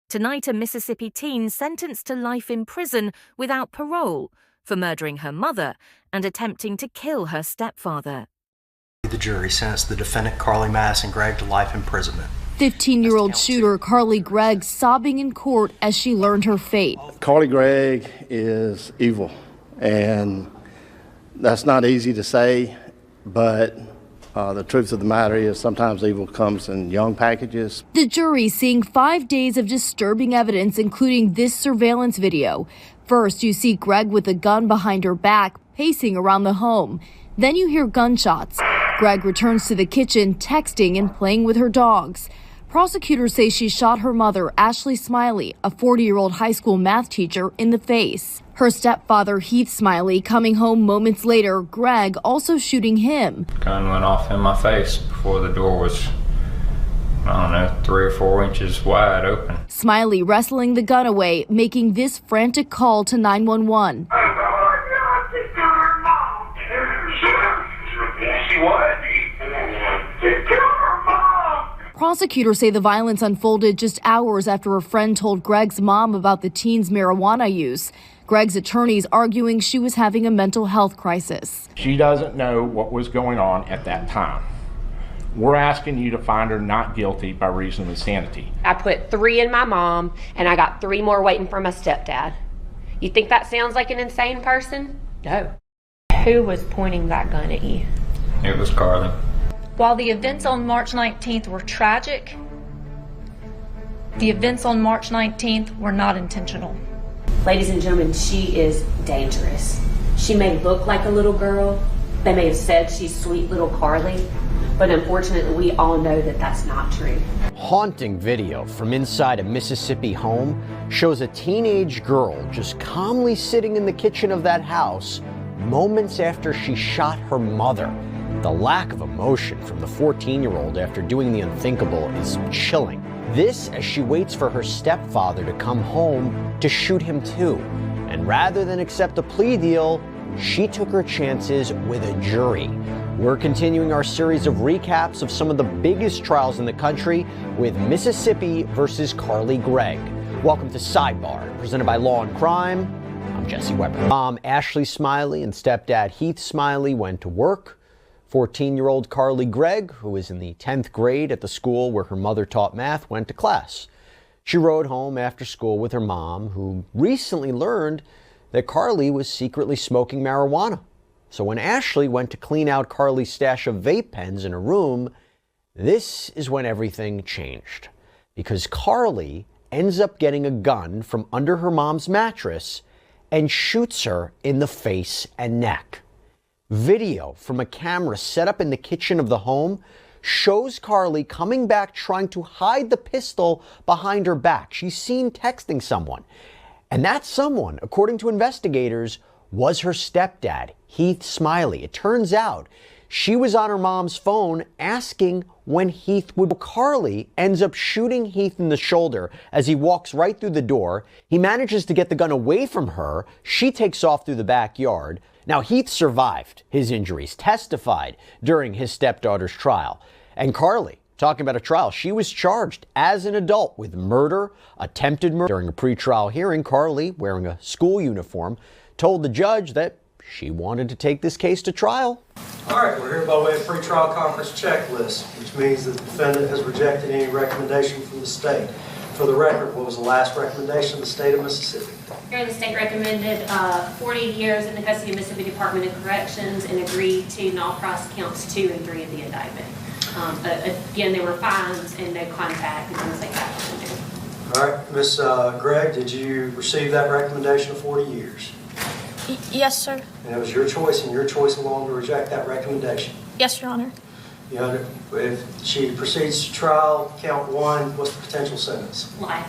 Tonight, a Mississippi teen sentenced to life in prison without parole for murdering her mother and attempting to kill her stepfather. The jury sentenced the defendant, Carly Gregg, to life imprisonment. 15-year-old shooter Carly Gregg sobbing in court as she learned her fate. Carly Gregg is evil, and that's not easy to say, but the truth of the matter is sometimes evil comes in young packages. The jury seeing 5 days of disturbing evidence, including this surveillance video. First, you see Gregg with a gun behind her back, pacing around the home. Then you hear gunshots. Gregg returns to the kitchen, texting and playing with her dogs. Prosecutors say she shot her mother, Ashley Smiley, a 40-year-old high school math teacher, in the face. Her stepfather, Heath Smiley, coming home moments later, Gregg also shooting him. Gun went off in my face before the door was, 3 or 4 inches wide open. Smiley wrestling the gun away, making this frantic call to 911. Prosecutors say the violence unfolded just hours after a friend told Gregg's mom about the teen's marijuana use. Gregg's attorneys arguing she was having a mental health crisis. She doesn't know what was going on at that time. We're asking you to find her not guilty by reason of insanity. I put 3 in my mom, and I got 3 more waiting for my stepdad. You think that sounds like an insane person? No. Who was pointing that gun at you? It was Carly. While the events on March 19th were tragic, the events on March 19th were not intentional. Ladies and gentlemen, she is dangerous. She may look like a little girl. They may have said she's sweet little Carly, but unfortunately we all know that that's not true. Haunting video from inside a Mississippi home shows a teenage girl just calmly sitting in the kitchen of that house moments after she shot her mother. The lack of emotion from the 14-year-old after doing the unthinkable is chilling. This as she waits for her stepfather to come home to shoot him too. And rather than accept a plea deal, she took her chances with a jury. We're continuing our series of recaps of some of the biggest trials in the country with Mississippi versus Carly Gregg. Welcome to Sidebar, presented by Law and Crime. I'm Jesse Weber. Mom Ashley Smiley and stepdad Heath Smiley went to work. 14-year-old Carly Gregg, who is in the 10th grade at the school where her mother taught math, went to class. She rode home after school with her mom, who recently learned that Carly was secretly smoking marijuana. So when Ashley went to clean out Carly's stash of vape pens in her room, this is when everything changed. Because Carly ends up getting a gun from under her mom's mattress and shoots her in the face and neck. Video from a camera set up in the kitchen of the home shows Carly coming back trying to hide the pistol behind her back. She's seen texting someone. And that someone, according to investigators, was her stepdad, Heath Smiley. It turns out she was on her mom's phone asking when Heath would. Carly ends up shooting Heath in the shoulder as he walks right through the door. He manages to get the gun away from her. She takes off through the backyard. Now, Heath survived his injuries, testified during his stepdaughter's trial. And Carly, talking about a trial, she was charged as an adult with murder, attempted murder. During a pretrial hearing, Carly, wearing a school uniform, told the judge that she wanted to take this case to trial. All right, we're here by way of pretrial conference checklist, which means that the defendant has rejected any recommendation from the state. For the record, what was the last recommendation of the state of Mississippi? Here, the state recommended 40 years in the custody of Mississippi Department of Corrections and agreed to not prosecute counts 2 and 3 of the indictment. Again, there were fines and no contact and things like that. All right, Ms. Gregg, did you receive that recommendation of 40 years? Yes, sir. And it was your choice and your choice alone to reject that recommendation? Yes, Your Honor. You know, if she proceeds to trial, count 1, what's the potential sentence? Life.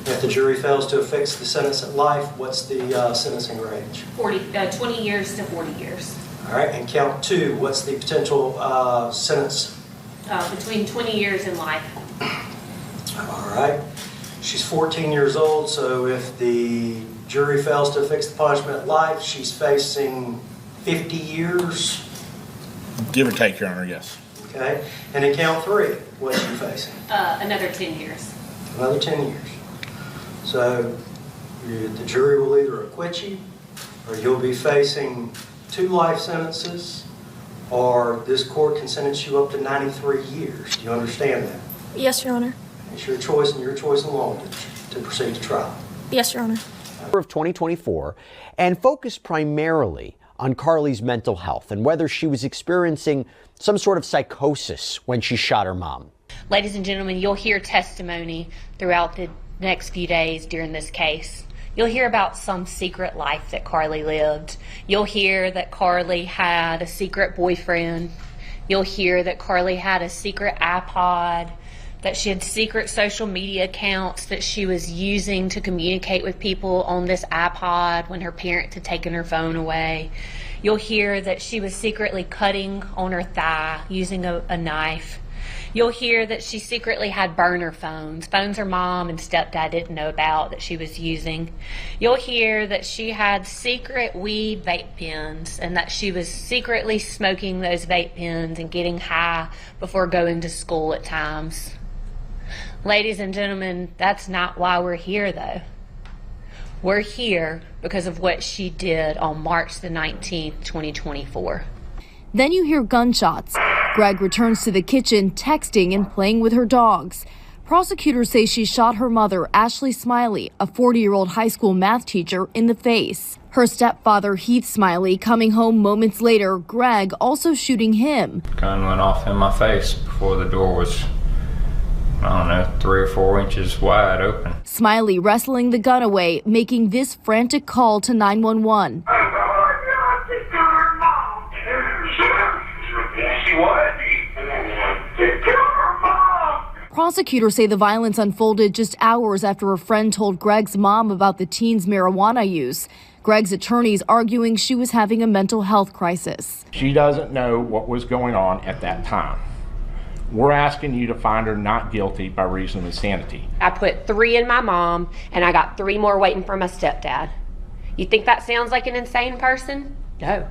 If the jury fails to affix the sentence at life, what's the sentencing range? 20 years to 40 years. All right, and count 2, what's the potential sentence? Between 20 years and life. All right. She's 14 years old, so if the jury fails to affix the punishment at life, she's facing 50 years? Give or take, Your Honor, yes. Okay. And in count 3, what's she facing? Another 10 years. Another 10 years. So the jury will either acquit you, or you'll be facing 2 life sentences, or this court can sentence you up to 93 years. Do you understand that? Yes, Your Honor. It's your choice and your choice alone to proceed to trial. Yes, Your Honor. Of 2024 and focused primarily on Carly's mental health and whether she was experiencing some sort of psychosis when she shot her mom. Ladies and gentlemen, you'll hear testimony throughout the next few days during this case. You'll hear about some secret life that Carly lived. You'll hear that Carly had a secret boyfriend. You'll hear that Carly had a secret iPod, that she had secret social media accounts that she was using to communicate with people on this iPod when her parents had taken her phone away. You'll hear that she was secretly cutting on her thigh using a knife. You'll hear that she secretly had burner phones her mom and stepdad didn't know about that she was using. You'll hear that she had secret weed vape pens and that she was secretly smoking those vape pens and getting high before going to school at times. Ladies and gentlemen, that's not why we're here though. We're here because of what she did on March the 19th, 2024. Then you hear gunshots. Gregg returns to the kitchen, texting and playing with her dogs. Prosecutors say she shot her mother, Ashley Smiley, a 40-year-old high school math teacher, in the face. Her stepfather, Heath Smiley, coming home moments later, Gregg also shooting him. Gun went off in my face before the door was, I don't know, 3 or 4 inches wide open. Smiley wrestling the gun away, making this frantic call to 911. Prosecutors say the violence unfolded just hours after a friend told Gregg's mom about the teen's marijuana use. Gregg's attorneys arguing she was having a mental health crisis. She doesn't know what was going on at that time. We're asking you to find her not guilty by reason of insanity. I put 3 in my mom, and I got 3 more waiting for my stepdad. You think that sounds like an insane person? No.